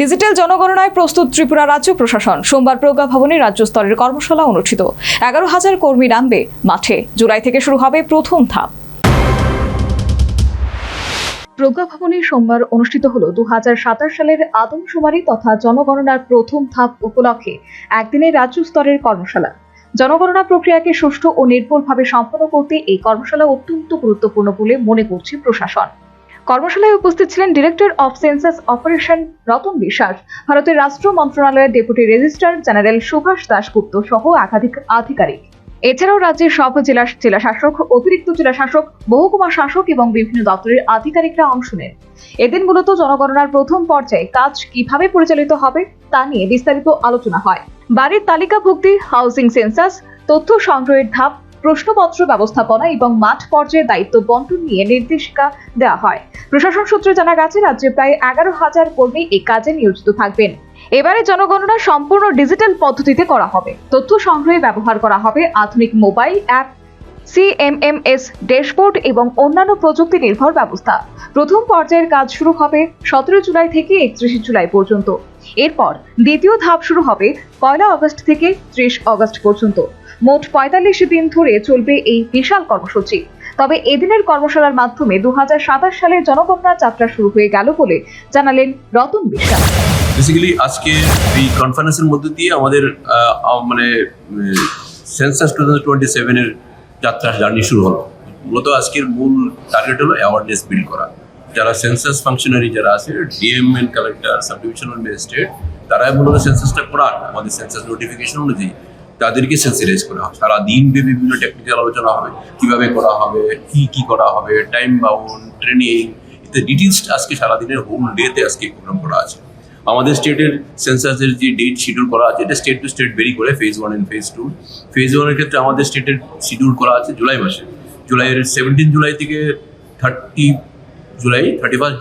Digital জনগণনায় প্রস্তুত ত্রিপুরা রাজ্য প্রশাসন। সোমবার প্রজ্ঞা ভবনে রাজ্য স্তরের কর্মশালা অনুষ্ঠিত। 11,000 কর্মী নামবে মাঠে। জুলাই থেকে শুরু হবে প্রথম ধাপ। প্রজ্ঞা ভবনে সোমবার অনুষ্ঠিত হল 2027 সালের আদমশুমারি তথা জনগণনার প্রথম ধাপ উপলক্ষে একদিনের রাজ্য স্তরের কর্মশালা। জনগণনা প্রক্রিয়াকে সুষ্ঠু ও নির্ভুলভাবে সম্পন্ন করতে এই কর্মশালা অত্যন্ত গুরুত্বপূর্ণ বলে মনে করছে প্রশাসন। কর্মশালায় উপস্থিত ছিলেন director of census operation Ratan Biswas, ভারতের রাষ্ট্র মন্ত্রণালয়ের deputy registrar general Subhash Dasgupta সহ একাধিক আধিকারিক। এছাড়াও রাজ্যের সব জেলা শাসক, অতিরিক্ত জেলা শাসক, মহকুমা শাসক এবং বিভিন্ন দপ্তরের আধিকারিকরা অংশ নেন। এদিন মূলত জনগণনার প্রথম পর্যায়ে কাজ কিভাবে পরিচালিত হবে তা নিয়ে বিস্তারিত আলোচনা হয়। বাড়ির তালিকাভুক্তি, হাউজিং সেন্সাস, তথ্য সংগ্রহের ধাপ, প্রশ্নপত্র ব্যবস্থাপনা এবং মাঠ পর্যায়ে দায়িত্ব বন্টন নিয়ে নির্দেশিকা দেওয়া হয়। প্রশাসন সূত্রে জানা গেছে, রাজ্যে প্রায় 11,000 কর্মী এই কাজে নিয়োজিত থাকবেন। এবারে জনগণনা সম্পূর্ণ ডিজিটাল পদ্ধতিতে করা হবে। তথ্য সংগ্রহে ব্যবহার করা হবে আধুনিক মোবাইল অ্যাপ, CMMS ড্যাশবোর্ড এবং অন্যান্য প্রযুক্তি নির্ভর ব্যবস্থা। প্রথম পর্যায়ের কাজ শুরু হবে 17 জুলাই থেকে 31 জুলাই পর্যন্ত। এরপর দ্বিতীয় ধাপ শুরু হবে 1 আগস্ট থেকে 30 আগস্ট পর্যন্ত। মোট 45 দিন ধরে চলবে এই বিশাল কর্মসূচি। তবে এদিনের কর্মশালার মাধ্যমে 2027 সালের জনগণনা যাত্রা শুরু হয়ে গেল বলে জানালেন রতন বিশ্বাস। বেসিক্যালি আজকে এই কনফারেন্সের মধ্যে দিয়ে আমাদের সেন্সাস 2027 এর যাত্রা জার্নি শুরু হলো। মূলত আজকের মূল টার্গেট হলো অ্যাওয়ারনেস বিল্ড করা। যারা সেন্সাস ফাংশনারি যারা আছে, DMN collector, sub divisional magistrate, তারাই মূলত সেন্সাসটা করান আমাদের সেন্সাস নোটিফিকেশন অনুযায়ী তাদেরকে সেন্সিটাইজ করা হয়। সারা দিন বিভিন্ন টেকনিক্যাল আলোচনা হবে, কিভাবে করা হবে, কি করা হবে, টাইম বাউন্ড, ট্রেনিং, ইত্যাদি ডিটেলস আজকে সারাদিনের হোল ডেতে আজকে প্রোগ্রাম করা আছে। আমাদের স্টেটের সেন্সাসের যে ডেট শিডিউল করা আছে, এটা স্টেট টু স্টেট ভেরি করে, ফেজ 1 এবং ফেজ 2। ফেজ 1-এর ক্ষেত্রে আমাদের স্টেটের শিডিউল করা আছে জুলাই মাসে। জুলাইয়ের 17 জুলাই থেকে 31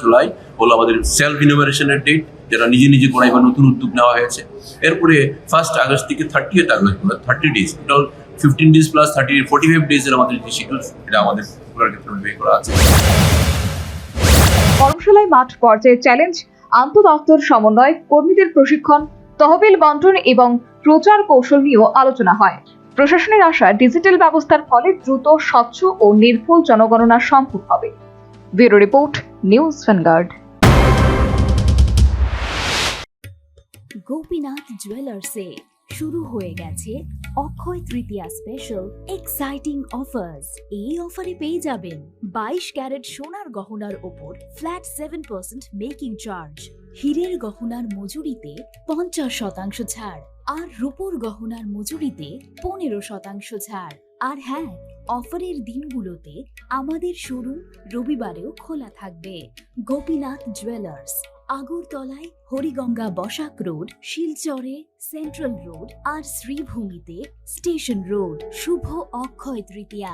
জুলাই হলো আমাদের সেলফ ইনোভেশনের ডেট, যেটা নিজে করাই বা নতুন উদ্যোগ নেওয়া হয়েছে। এরপরে 1 আগস্ট থেকে 30 August, 30 days, total 15 days plus 45 ডেজের আমাদের যে শিডিউল, এটা আমাদের ক্ষেত্রে করা আছে। কর্মশালায় মাঠ পর্যায়ে চ্যালেঞ্জ, আন্তঃদপ্তর সমন্বয়, কর্মীদের প্রশিক্ষণ, তহবিল বন্টন এবং প্রচার কৌশল নিয়েও আলোচনা হয়। প্রশাসনের আশা, ডিজিটাল ব্যবস্থার ফলে দ্রুত, স্বচ্ছ ও নির্ভুল জনগণনা সম্ভব হবে। Bureau report, news vanguard. Gopinath জুয়েলার্সে শুরু হয়ে গেছে Akshaya Tritiya special exciting offers. এই অফারে পেয়ে যাবেন 22 ক্যারেট সোনার গহনার ওপর ফ্ল্যাট 7% মেকিং চার্জ, হীরের গহনার মজুরিতে 50% ছাড়, আর রূপোর গহনার মজুরিতে 15% ছাড়। আর হ্যাঁ, অফারের দিনগুলোতে আমাদের শোরুম রবিবারেও খোলা থাকবে। গোপীনাথ জুয়েলার্স, আগরতলায় হরিগঙ্গা বসাক রোড, শিলচরে সেন্ট্রাল রোড আর শ্রীভূমিতে স্টেশন রোড। শুভ অক্ষয় তৃতীয়া,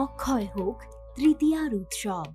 অক্ষয় হোক তৃতীয়ার উৎসব।